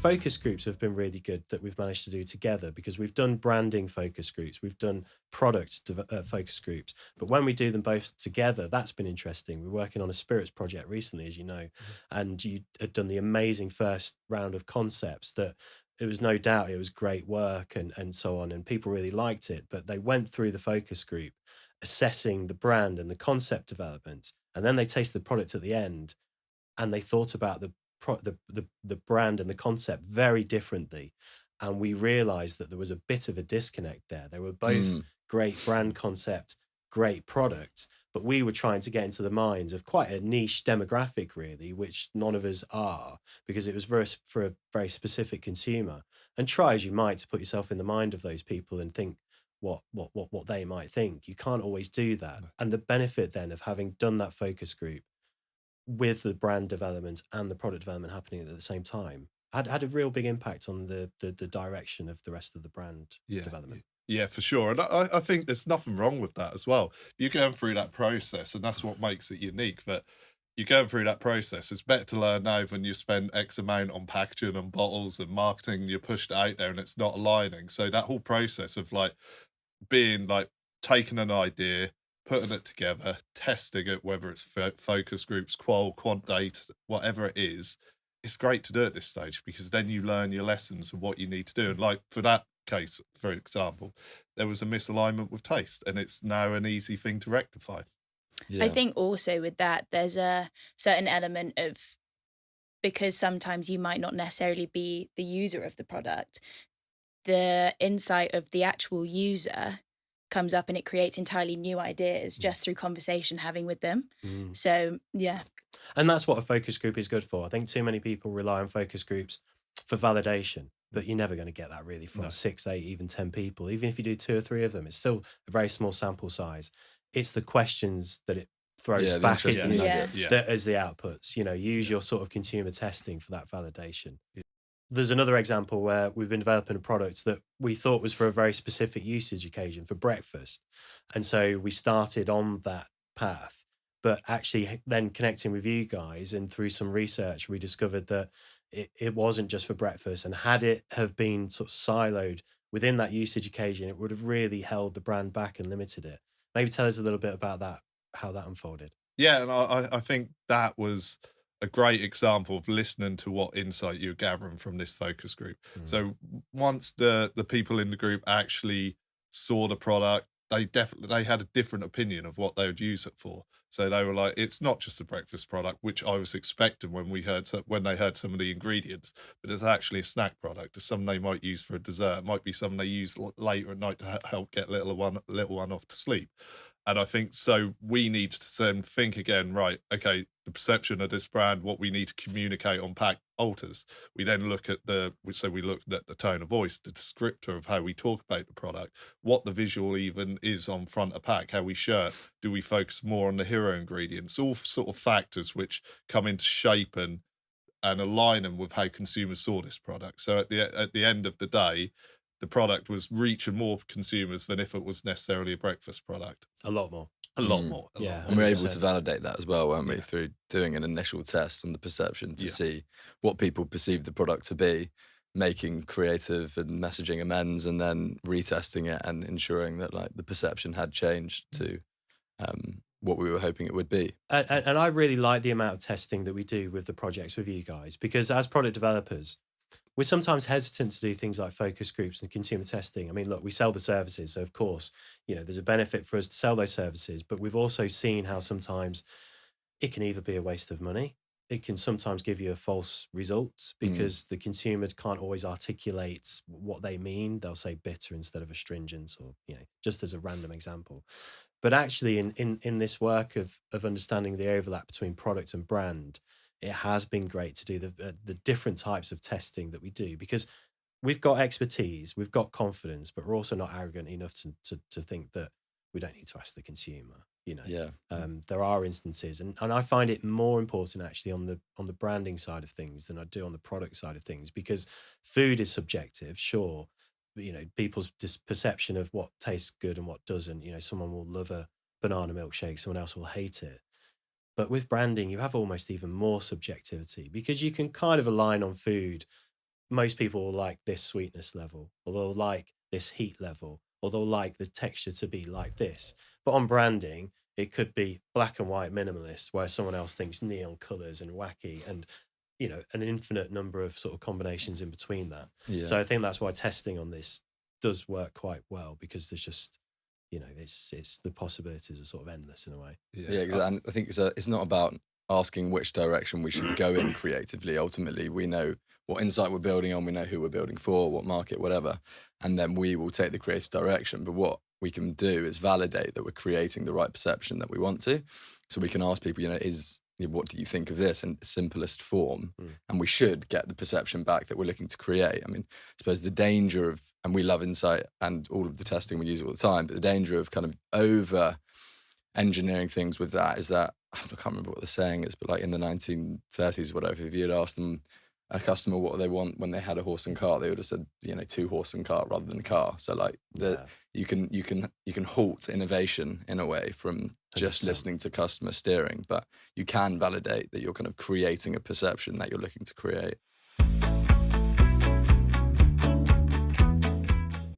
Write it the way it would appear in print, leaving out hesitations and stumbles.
focus groups have been really good that we've managed to do together, because we've done branding focus groups, we've done focus groups, but when we do them both together, that's been interesting. We're working on a spirits project recently, as you know, and you had done the amazing first round of concepts that it was no doubt it was great work and so on, and people really liked it, but they went through the focus group assessing the brand and the concept development, and then they tasted the product at the end, and they thought about the brand and the concept very differently, and we realized that there was a bit of a disconnect there. They were both great brand concept, great products, but we were trying to get into the minds of quite a niche demographic, really, which none of us are, because it was for a very specific consumer. And try as you might to put yourself in the mind of those people and think what they might think, you can't always do that. And the benefit then of having done that focus group with the brand development and the product development happening at the same time had a real big impact on the direction of the rest of the brand development. Yeah, for sure. And I think there's nothing wrong with that as well. You're going through that process, and that's what makes it unique. That you're going through that process. It's better to learn now than you spend X amount on packaging and bottles and marketing. You pushed it out there and it's not aligning. So that whole process of like being like taking an idea, putting it together, testing it, whether it's focus groups, quant data, whatever it is, it's great to do at this stage, because then you learn your lessons and what you need to do. And like for that case, for example, there was a misalignment with taste, and it's now an easy thing to rectify. I think also with that, there's a certain element of, because sometimes you might not necessarily be the user of the product, the insight of the actual user comes up and it creates entirely new ideas just through conversation having with them. So, yeah. And that's what a focus group is good for. I think too many people rely on focus groups for validation, but you're never going to get that really from 6, 8, even 10 people. Even if you do 2 or 3 of them, it's still a very small sample size. It's the questions that it throws back as the outputs. You know, use your sort of consumer testing for that validation. There's another example where we've been developing a product that we thought was for a very specific usage occasion for breakfast. And so we started on that path, but actually then connecting with you guys and through some research, we discovered that it wasn't just for breakfast. And had it have been sort of siloed within that usage occasion, it would have really held the brand back and limited it. Maybe tell us a little bit about that, how that unfolded. Yeah, and I think that was a great example of listening to what insight you're gathering from this focus group. So once the people in the group actually saw the product, they had a different opinion of what they would use it for. So they were like, it's not just a breakfast product, which I was expecting when they heard some of the ingredients, but it's actually a snack product. It's something they might use for a dessert. It might be something they use later at night to help get little one off to sleep. And I think so we need to then think again, right, okay, the perception of this brand, what we need to communicate on pack alters. We then look at we looked at the tone of voice, the descriptor of how we talk about the product, what the visual even is on front of pack, how we shirt, do we focus more on the hero ingredients, all sort of factors which come into shape and align them with how consumers saw this product. So at the end of the day, the product was reaching more consumers than if it was necessarily a breakfast product. A lot more. A lot more. And we're able to validate that as well, weren't we, through doing an initial test on the perception to see what people perceive the product to be, making creative and messaging amends, and then retesting it and ensuring that like the perception had changed to what we were hoping it would be. And I really like the amount of testing that we do with the projects with you guys, because as product developers, we're sometimes hesitant to do things like focus groups and consumer testing. I mean, look, we sell the services, so of course, you know, there's a benefit for us to sell those services, but we've also seen how sometimes it can either be a waste of money. It can sometimes give you a false result because the consumer can't always articulate what they mean. They'll say bitter instead of astringent, or, you know, just as a random example. But actually in this work of understanding the overlap between product and brand, it has been great to do the different types of testing that we do, because we've got expertise, we've got confidence, but we're also not arrogant enough to think that we don't need to ask the consumer. You know, there are instances, and I find it more important actually on the branding side of things than I do on the product side of things, because food is subjective, sure. But, you know, people's perception of what tastes good and what doesn't. You know, someone will love a banana milkshake, someone else will hate it. But with branding, you have almost even more subjectivity, because you can kind of align on food most people will like this sweetness level, or they'll like this heat level, or they'll like the texture to be like this. But on branding, it could be black and white minimalist, where someone else thinks neon colours and wacky, and an infinite number of sort of combinations in between that. Yeah. So I think that's why testing on this does work quite well, because there's just, it's the possibilities are sort of endless in a way. Yeah, exactly. And I think it's not about asking which direction we should go in creatively. Ultimately, we know what insight we're building on, we know who we're building for, what market, whatever, and then we will take the creative direction. But what we can do is validate that we're creating the right perception that we want to. So we can ask people, what do you think of this in simplest form? And we should get the perception back that we're looking to create. I mean, I suppose the danger of, and we love insight and all of the testing, we use it all the time, but the danger of kind of over engineering things with that is that, I can't remember what the saying is, but like in the 1930s, whatever, if you had asked them, a customer, what they want when they had a horse and cart, they would have said, 2 horse and cart rather than car. So like you can halt innovation in a way from just 100%. Listening to customer steering, but you can validate that you're kind of creating a perception that you're looking to create.